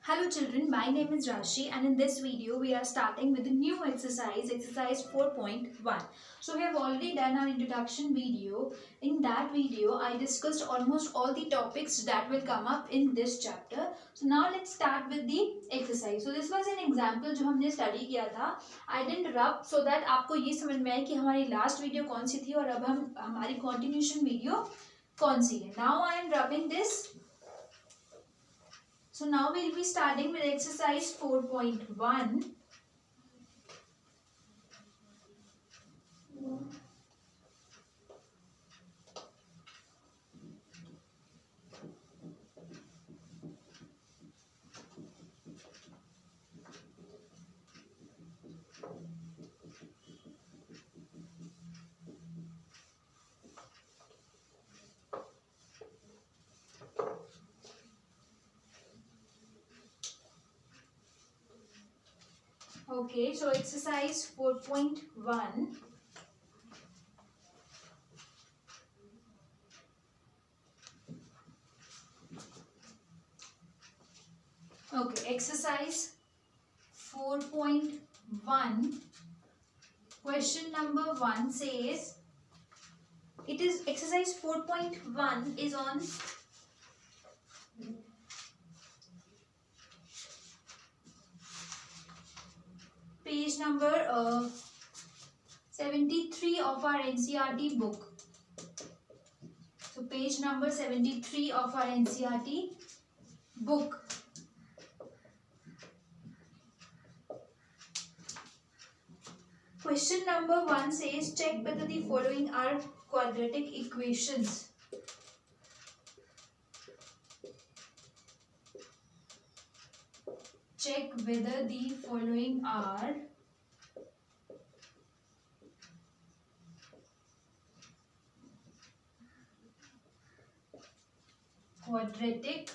Hello children, my name is Rashi and in this video we are starting with a new exercise 4.1. So we have already done our introduction video. In that video I discussed almost all the topics that will come up in this chapter. So now let's start with the exercise. So this was an example जो हमने study किया था. I didn't rub so that आपको ये समझ में आए कि हमारी last video कौन सी थी और अब हमारी continuation video कौन सी है. Now I am rubbing this. So now we will be starting with exercise 4.1. Okay, so exercise 4.1. Okay, exercise 4.1. Question number 1 says, it is exercise 4.1 is on page number 73 of our NCERT book. So page number 73 of our NCERT book. Question number 1 says, check whether the following are quadratic equations. Check whether the following are quadratic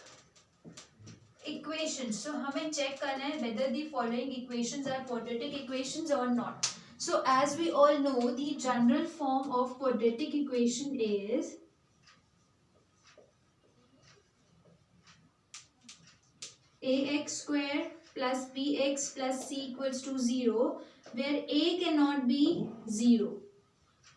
equations. So हमें check करना है whether the following equations are quadratic equations or not. So as we all know, the general form of quadratic equation is ax square plus bx plus c equals to 0, where a cannot be 0,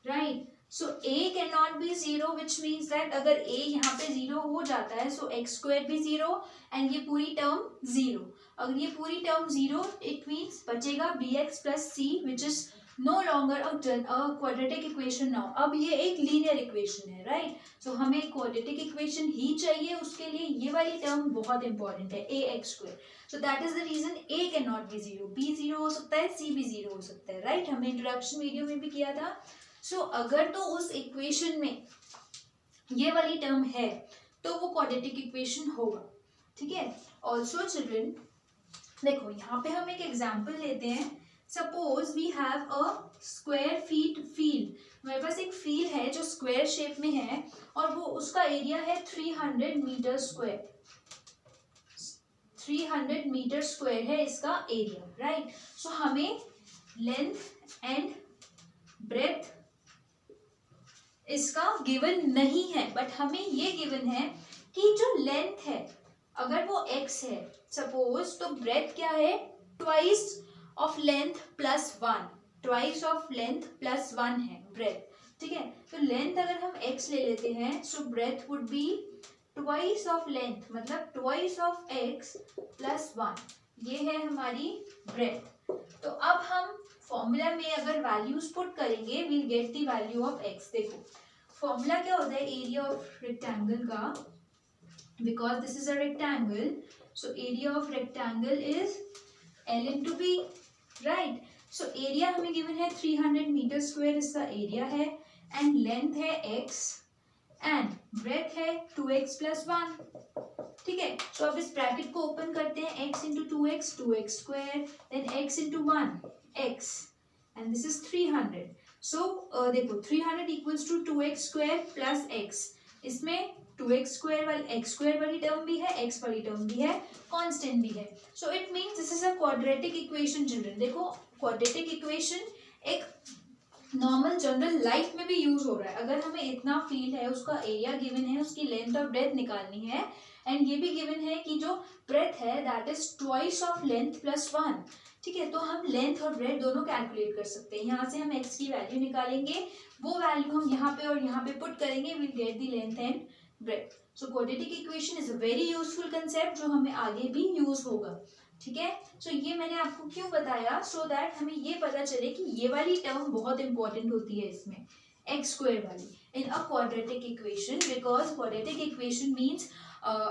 right? So a cannot be 0, which means that अगर a यहाँ पे 0 हो जाता है, so x square भी 0 and ये पूरी term 0. अगर ये पूरी term 0, it means बचेगा bx plus c, which is no longer a quadratic equation now. अब ये एक linear equation है, right? So हमें quadratic equation ही चाहिए, उसके लिए ये वाली term बहुत important है, ax square. So that is the reason a cannot be 0. b 0 हो सकता है, c भी 0 हो सकता है, right? हमने introduction video में भी किया था. So अगर तो उस equation में ये वाली term है, तो वो quadratic equation होगा, ठीक है? Also children, देखो यहाँ पे हम एक example लेते हैं. Suppose we have a square feet field. मेरे पास एक field है जो square shape में है और वो उसका area है 300 मीटर स्क्वायर. 300 मीटर स्क्वायर है इसका area, right? So हमें length and breadth इसका given नहीं है, but हमें ये given है कि जो length है अगर वो x है suppose, तो breadth क्या है? Twice of length plus 1. Twice of length plus 1 है breadth, ठीक है? तो length अगर हम x ले लेते हैं, so breadth would be twice of length, मतलब twice of x plus 1. ये है हमारी breadth. तो अब हम फॉर्मूला में अगर वैल्यूज पुट करेंगे, we'll get the value of x. देखो फॉर्मूला क्या होता है एरिया ऑफ रेक्टेंगल का, because this is a rectangle, so area of rectangle is L into B, right? So area हमें given है 300 मीटर स्क्वायर, इसका area है, and length है x and breadth है 2x plus 1, ठीक है? So अब इस ब्रैकेट को ओपन करते हैं, x into 2x, 2x square, then x into 1, x, and this is 300. So देखो 300 equals to 2x square plus x. इसमें 2x square वाली x square वाली टर्म भी है, x वाली टर्म भी है, कांस्टेंट भी है. So it means this is a quadratic equation children. देखो quadratic equation एक नॉर्मल जनरल लाइफ में भी यूज हो रहा है। अगर हमें इतना फील्ड है, उसका एरिया गिवन है, उसकी लेंथ और ब्रेथ निकालनी है, एंड ये भी गिवन है कि जो ब्रेथ है that is twice of length plus 1, ठीक है, तो हम लेंथ और ब्रेथ दोनों कैलकुलेट कर सकते हैं। यहाँ से हम एक्स की वैल्यू निकालेंगे, वो वैल्यू हम यहाँ पे और यहाँ पे पुट करेंगे, will get the length and breadth. So quadratic equation is a very useful concept जो हमें आगे भी यूज होगा, ठीक है। सो ये मैंने आपको क्यों बताया, सो दैट हमें ये पता चले कि ये वाली टर्म बहुत इंपॉर्टेंट होती है इसमें, एक्स स्क्वायर वाली in a quadratic equation, because quadratic equation means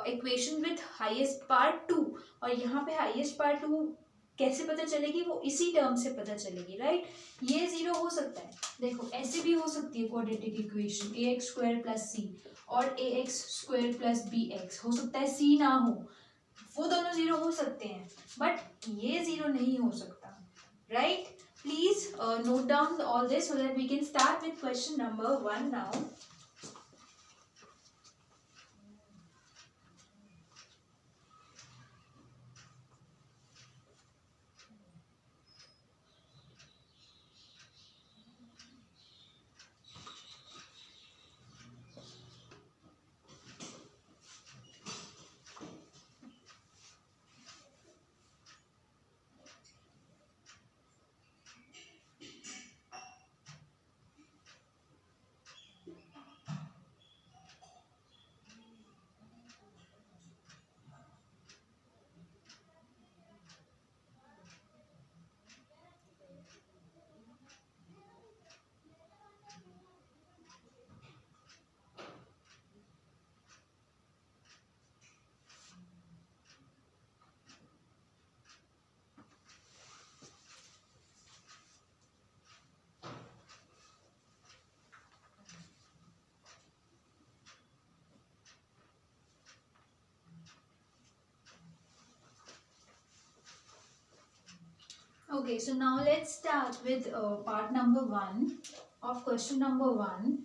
equation with highest part 2, और यहाँ पे हाईएस्ट पार्ट 2 कैसे पता चलेगी, वो इसी टर्म से पता चलेगी, राइट। ये जीरो हो सकता है, देखो ऐसे भी हो सकती है quadratic equation, a x square plus c और a x square plus b x, हो सकता है सी ना हो, वो दोनों जीरो हो सकते हैं, बट ये जीरो नहीं हो सकता, right. Please note down all this so that we can start with question number 1 now. Okay, so now let's start with part number 1 of question number 1.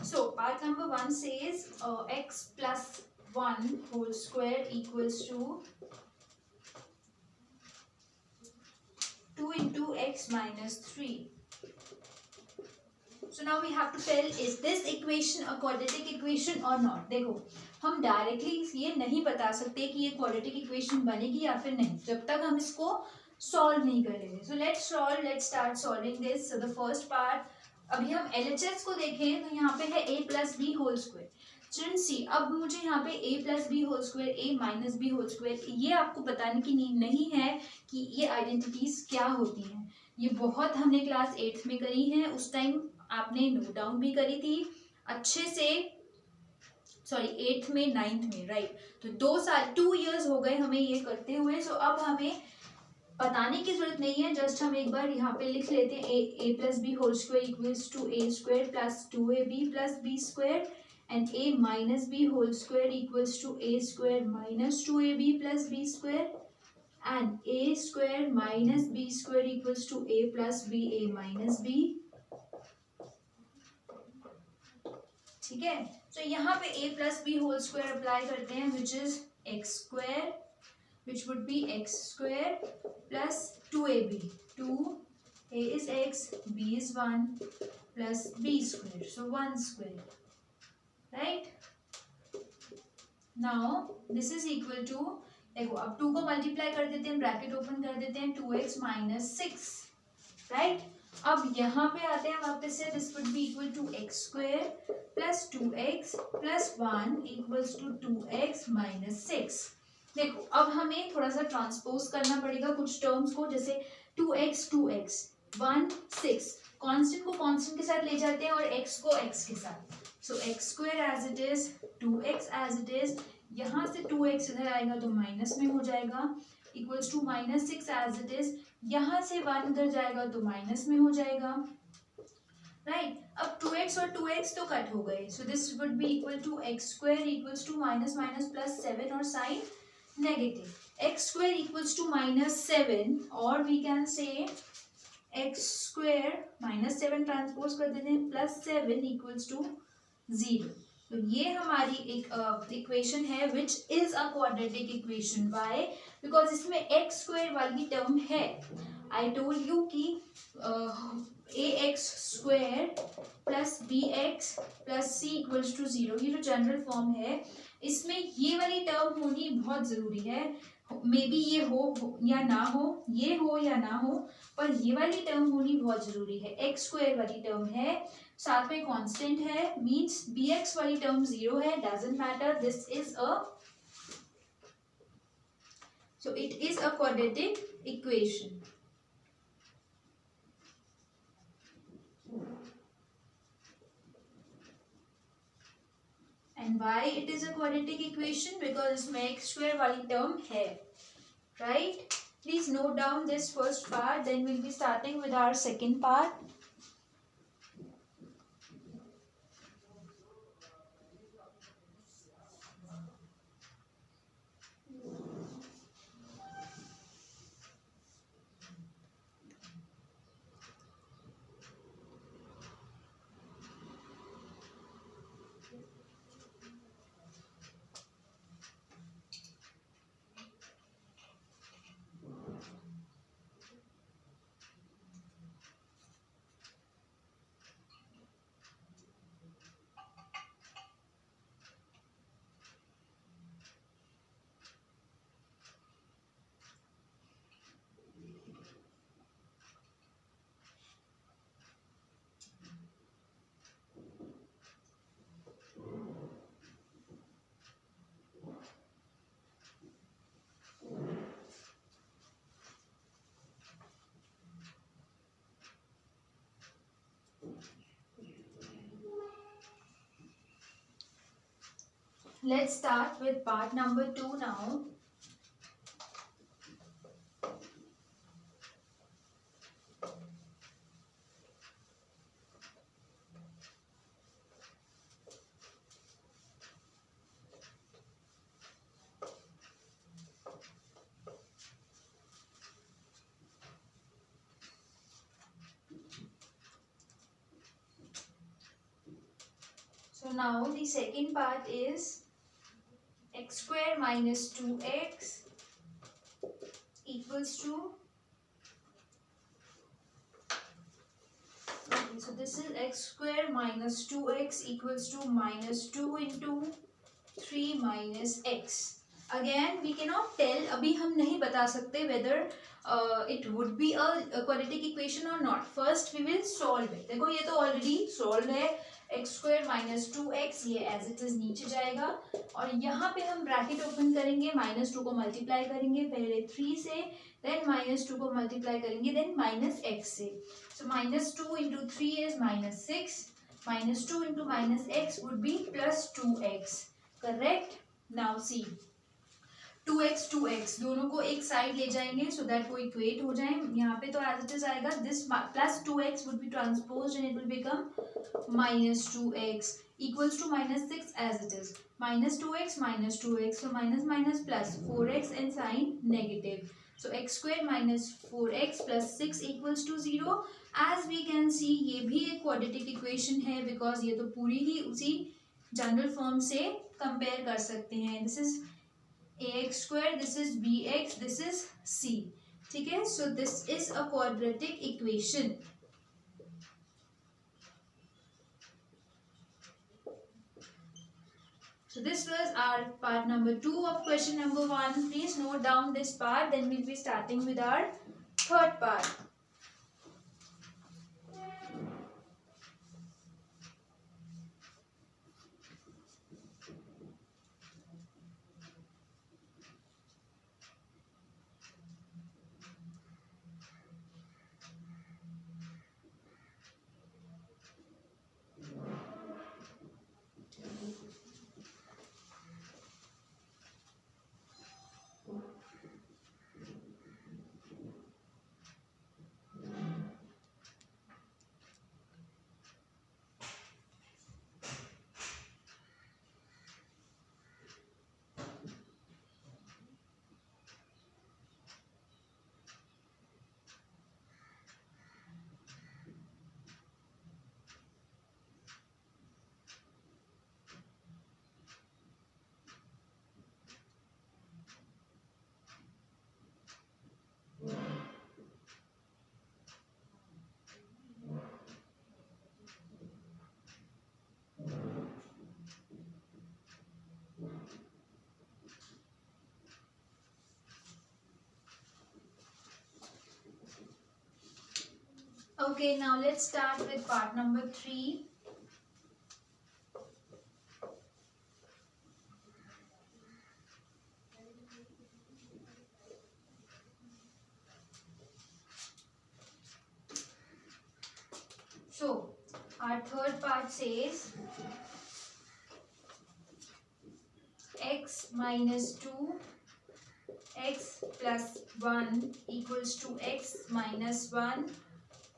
So part number 1 says x plus 1 whole square equals to 2 into x minus 3. So now we have to tell, is this equation a quadratic equation or not? देखो हम directly ये नहीं बता सकते कि ये quadratic equation बनेगी या फिर नहीं, जब तक हम इसको सॉल्व नहीं करेंगे। So let's start solving this. So the first part, अभी हम LHS को देखें तो यहाँ पे है a plus b whole square. Children see, अब मुझे यहाँ पे a plus b whole square, a minus b whole square, ये आपको बताने की नीड नहीं है कि ये आइडेंटिटीज क्या होती हैं। ये बहुत हमने क्लास 8th में करी है, उस टाइम आपने नोट डाउन भी करी थी अच्छे से, सॉरी 8th में 9th में, राइट। तो 2 years हो गए हमें ये करते हुए। सो अब हमें बताने की जरूरत नहीं है, जस्ट हम एक बार यहाँ पे लिख लेते हैं a plus b whole square equals to a square plus 2ab plus b square, and a minus b whole square equals to a square minus 2ab plus b square, and a square minus b square equals to a plus b a minus b, ठीक है। तो यहाँ पे a plus b whole square apply करते हैं, which is x square, which would be x square plus 2ab. 2a is x, b is 1 plus b square, so 1 square, right? Now this is equal to, देखो अब 2 को multiply कर देते हैं, bracket open कर देते हैं, 2x माइनस 6, राइट। अब यहाँ पे आते हैं वापस से, this would be equal to x square plus 2x plus 1 equals to 2x minus 6। देखो अब हमें थोड़ा सा ट्रांसपोज करना पड़ेगा कुछ टर्म्स को, जैसे 2x 1 6, कांस्टेंट को कांस्टेंट के साथ ले जाते हैं और x को x के साथ। So x square as it is, 2x as it is, यहाँ से 2x इधर आएगा तो माइनस में हो जाएगा, equals to minus 6 as it is, यहाँ से 1 उधर जाएगा तो माइनस में हो जाएगा, राइट। अब 2x और 2x तो कट हो गए, so this would be equal to x square equals to minus minus plus 7 और sign negative, x square equals to -7 or we can say x square -7 transpose कर देते हैं +7 equals to 0. तो ये हमारी एक इक्वेशन है which is a quadratic equation. Why? Because इसमें एक्स स्क्वायर वाली टर्म है. आई टोल्ड यू कि a x square plus b x plus c equals to 0 ये जो जनरल फॉर्म है इसमें ये वाली टर्म होनी बहुत ज़रूरी है. मे बी ये हो या ना हो, ये हो या ना हो, पर ये वाली टर्म होनी बहुत ज़रूरी है. एक्स स्क्वायर वाली टर्म है, साथ में कांस्टेंट है, मींस बी एक्स वाली टर्म 0 है. Doesn't matter, this is a so it is a quadratic equation. And why it is a quadratic equation? Because इसमें x square वाली term है, right? Please note down this first part, then we'll be starting with our second part. Let's start with part number 2 now. So now the second part is x square minus 2x equals to, okay, so this is x square minus 2x equals to -2 into 3 minus x. Again we cannot tell, अभी हम नहीं बता सकते whether it would be a quadratic equation or not. First we will solve it. देखो ये तो already solved है. X square minus 2x ये एज इट इज नीचे जाएगा और यहाँ पे हम ब्रैकेट ओपन करेंगे, -2 को मल्टीप्लाई करेंगे पहले 3 से, देन -2 को मल्टीप्लाई करेंगे देन -x से. सो -2 into 3 is -6, -2 into -x would be +2x. Correct? Now see 2x दोनों को एक साइड ले जाएंगे सो दैट वो इक्वेट हो जाए. यहाँ पे तो एज इट इज आएगा this +2x would be transposed and it will become -2x equals to -6 as it is. -2x so minus plus 4x and sign negative. So x square minus 4x plus 6 equals to 0. As we can see ये भी एक quadratic equation है because ये तो पूरी ही उसी general form से compare कर सकते हैं. This is ax square, this is bx, this is c. ठीक है, so this is a quadratic equation. So this was our part number 2 of question number 1. Please note down this part, then we'll be starting with our third part. Okay, now let's start with part number 3. So, our third part says x minus 2 x plus 1 equals to x minus 1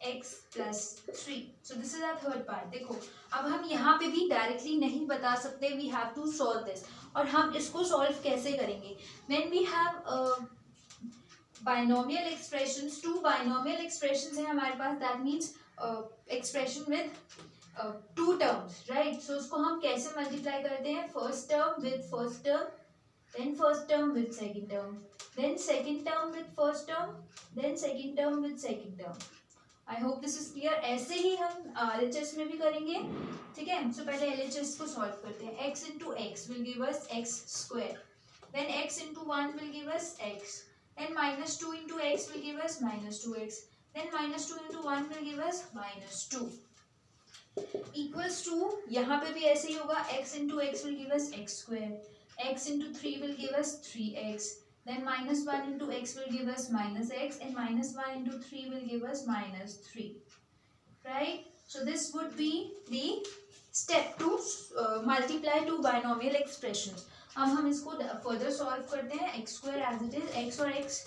x plus 3. So this is our third part. देखो अब हम यहाँ पे भी directly नहीं बता सकते, we have to solve this. और हम इसको सॉल्व कैसे करेंगे? When we have binomial expressions, two binomial expressions है हमारे पास, that means expression with two terms, right. So उसको हम कैसे मल्टीप्लाई करते हैं? First term with first term, then first term with second term, then second term with first term, then second term with second term. I hope this is clear. ऐसे ही हम LHS में भी करेंगे, ठीक है. So पहले LHS को solve करते हैं. x into x will give us x square, then x into 1 will give us x, then minus 2 into x will give us minus 2x, then minus 2 into 1 will give us minus 2 equals to, यहाँ पे भी ऐसे ही होगा, x into x will give us x square, x into 3 will give us 3x, then minus 1 into x will give us minus x, and minus 1 into 3 will give us minus 3, right. So this would be the step to multiply two binomial expressions. अब हम इसको further solve करते हैं. x square as it is, x और x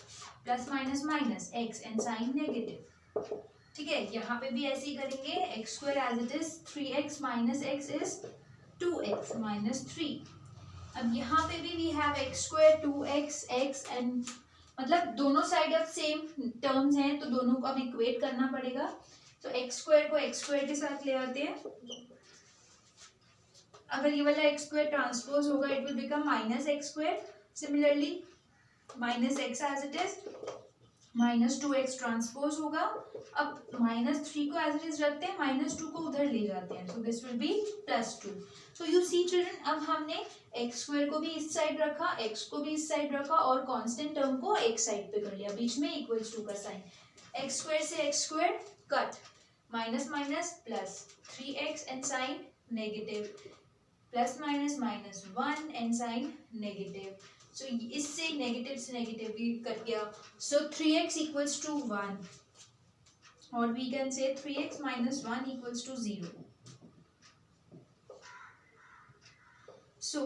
plus minus minus x and sign negative, ठीक है. यहाँ पे भी ऐसे ही करेंगे. x square as it is, 3x minus x is 2x minus 3. अब यहाँ पे भी we have x square 2x x and मतलब दोनों साइड अब सेम टर्म्स हैं तो दोनों को अब इक्वेट करना पड़ेगा. तो एक्स स्क्वायर को एक्स स्क्वायर के साथ ले आते हैं. अगर ये वाला एक्स स्क्वायर ट्रांसपोज होगा it will become minus x square. Similarly minus x as it is, minus 2x transpose होगा. अब माइनस 3 को एज इट इज रखते हैं, माइनस 2 को उधर ले जाते हैं, so this will be plus 2. So you see children, अब हमने एक्स स्क्वायर को भी इस साइड रखा, एक्स को भी इस साइड रखा और कांस्टेंट टर्म को एक साइड पे कर लिया, बीच में इक्वल्स टू का साइन. एक्स स्क्वायर से x square cut, minus minus plus 3x and sign negative, plus minus minus 1 and sign negative. So इससे नेगेटिव से नेगेटिव भी कट गया. सो 3x इक्वल्स टू 1 और we can say 3x minus 1 equals to 0. So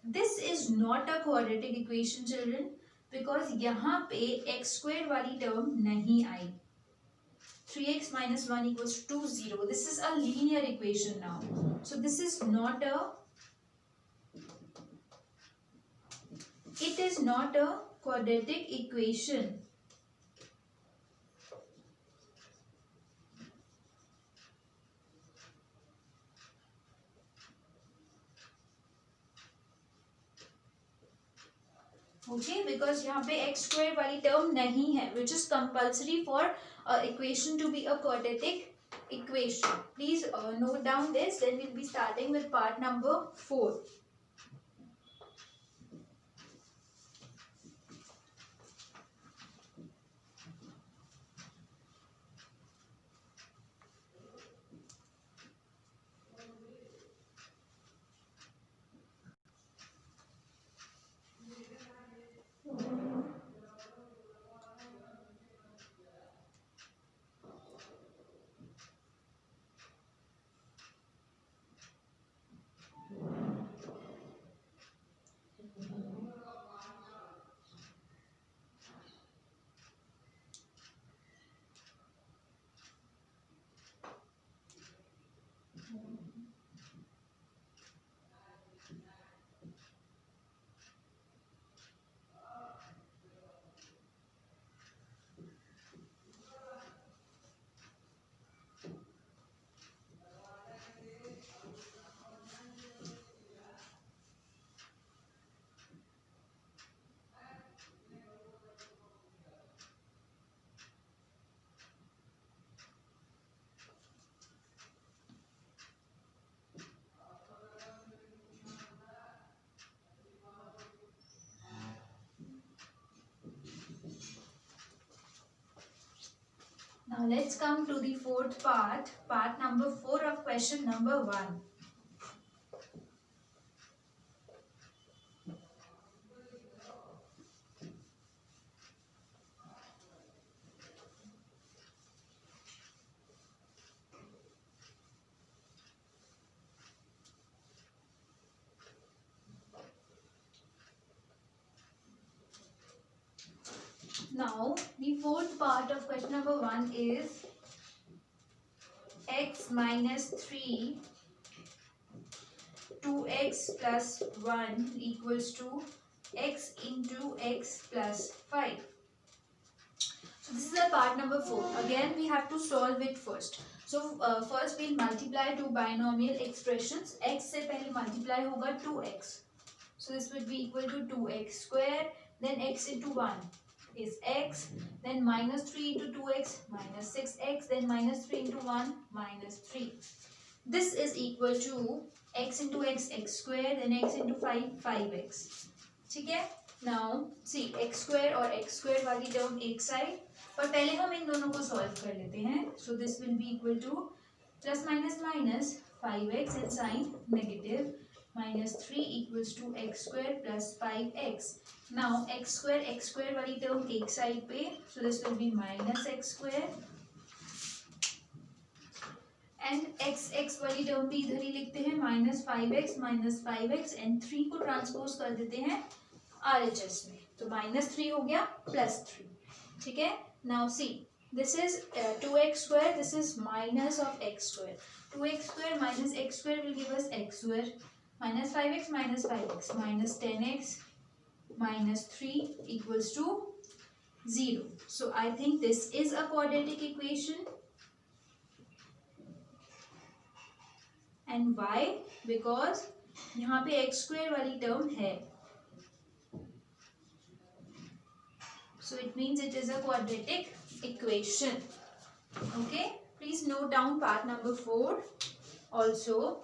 this is not a quadratic equation children, because यहाँ पे x square वाली term नहीं आई. 3x minus 1 equals to 0. This is a linear equation now. So this is not a, it is not a quadratic equation. Okay, because यहाँ पे x square वाली term नहीं है, which is compulsory for equation to be a quadratic equation. Please note down this. Then we'll be starting with part number 4. Now let's come to the fourth part number 4 of question number 1. Now the fourth part of question number 1 is x minus 3 2x plus 1 equals to x into x plus 5. So this is the part number 4. Again we have to solve it first. So first we'll multiply two binomial expressions. X से पहले multiply होगा 2x. So this would be equal to 2x square. Then x into 1 is x. Then minus 3 into 2x minus 6x. Then minus 3 into 1 minus 3. This is equal to x into x x square. Then x into 5 5x. ठीक है. Now see x square और x square वाली term एक side और पहले हम इन दोनों को सॉल्व कर लेते हैं. So this will be equal to plus minus minus 5x and sign negative. Minus 3 equals to x square plus 5x. Now x square वाली टर्म एक साइड पे. So this will be minus x square. And x वाली term भी इधर ही लिखते हैं. minus 5x and 3 को transpose कर देते हैं RHS में. तो minus 3 हो गया plus 3. ठीक है. Now see this is 2x square. This is minus of x square. 2x square minus x square will give us x square. Minus 5x minus 10x minus 3 equals to 0. So I think this is a quadratic equation. And why? Because यहाँ पे x square वाली term है. So it means it is a quadratic equation. Okay. Please note down part number 4 also.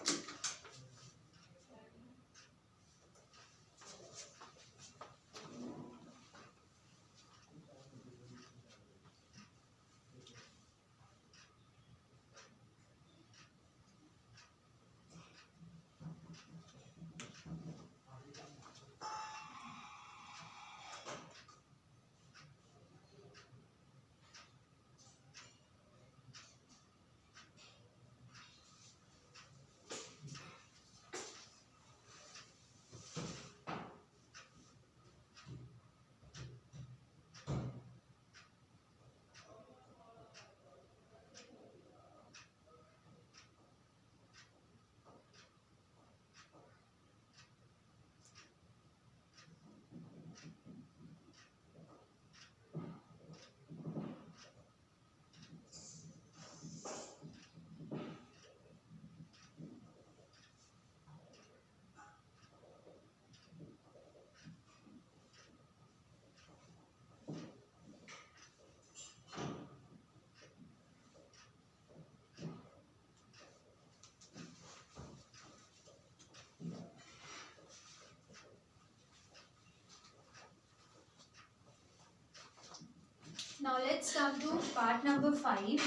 Now let's come to part number 5.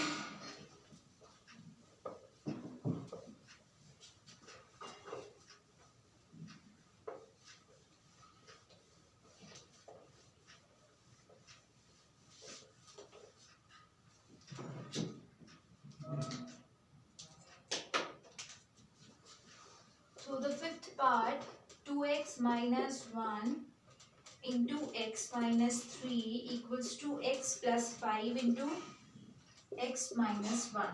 So the fifth part, 2x minus 1 into x minus 3 equals to x plus 5 into x minus 1.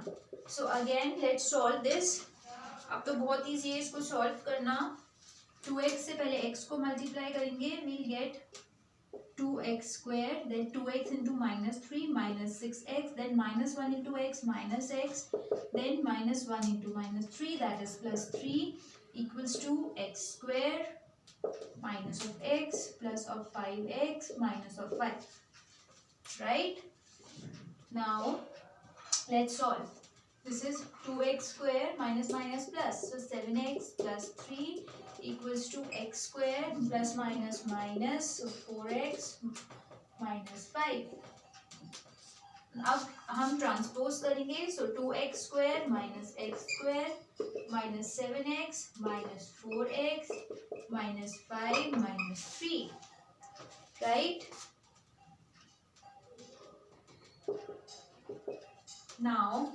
So again let's solve this. अब तो बहुत easy है इसको solve करना. 2x से पहले x को multiply करेंगे. We'll get 2x square, then 2x into minus 3 minus 6x, then minus 1 into x minus x, then minus 1 into minus 3, that is plus 3, equals to x square minus of x plus of 5x minus of 5. Right? Now let's solve. This is 2x square minus minus plus. So 7x plus 3 equals to x square plus minus minus. So 4x minus 5. अब हम transpose करेंगे, सो 2x square minus x square minus 7x minus 4x minus 5 minus 3, right. Now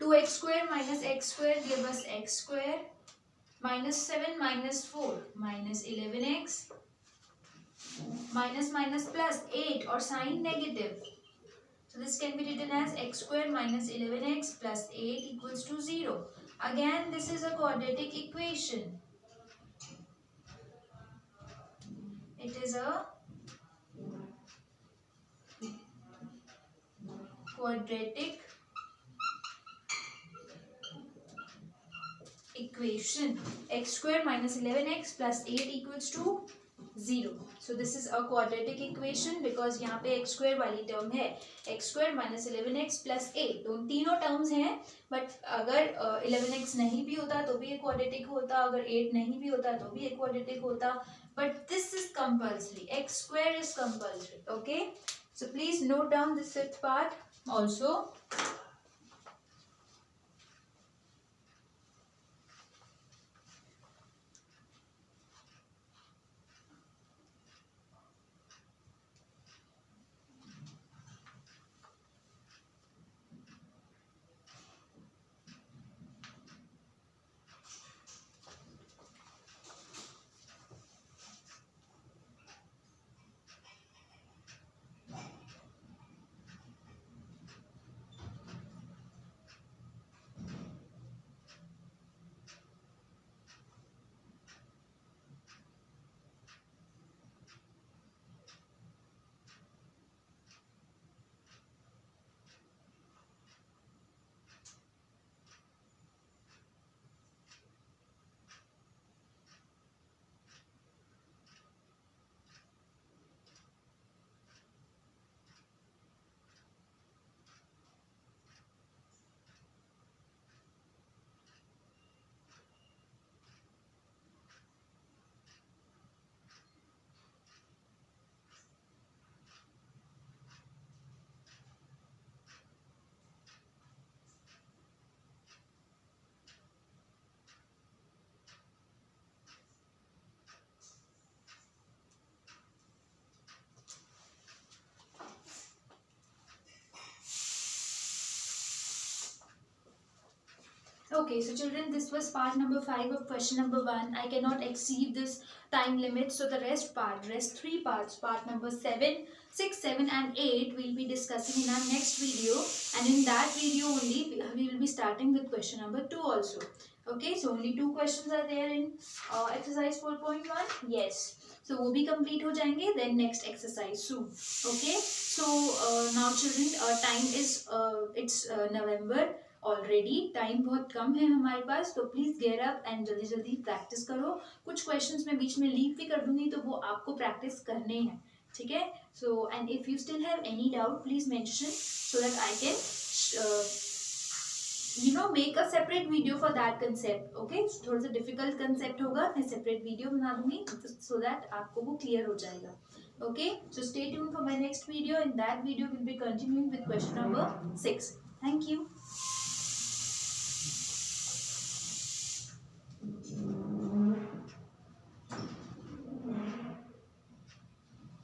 2x square minus x square give us x square minus 7 minus 4 minus 11x minus minus plus 8 or sign negative. So this can be written as x square minus 11x plus 8 equals to 0. Again this is a quadratic equation. It is a quadratic equation. X square minus 11x plus 8 equals to 0. So this is a quadratic equation because यहाँ पे x square वाली term है x square minus 11x plus 8, तो तीनों terms हैं. But अगर 11x नहीं भी होता तो भी एक क्वाड्रेटिक होता, अगर 8 नहीं भी होता तो भी एक क्वाड्रेटिक होता. But this is compulsory, x square is compulsory. Okay, so please note down this fifth part also. Okay, so children, this was part number 5 of question number 1. I cannot exceed this time limit, so the rest 3 parts, part number 7, 6, 7 and 8 we'll be discussing in our next video, and in that video only we will be starting with question number 2 also. Okay, so only 2 questions are there in exercise 4.1. Yes, so वो भी complete हो जाएंगे, then next exercise soon. Okay, so now children, time is it's November already, time बहुत कम है हमारे पास, तो please get up and जल्दी जल्दी प्रैक्टिस करो. कुछ क्वेश्चंस मैं बीच में लीव भी कर दूंगी तो वो आपको प्रैक्टिस करने हैं, ठीक है. So and if you still have any doubt please mention so that I can make a separate video for that concept. Okay, थोड़ा सा डिफिकल्ट कंसेप्ट होगा, मैं सेपरेट वीडियो बना दूंगी सो दैट आपको वो क्लियर हो जाएगा. Okay, so stay tuned for my next video. In that video we'll be continuing with question number 6. Thank you.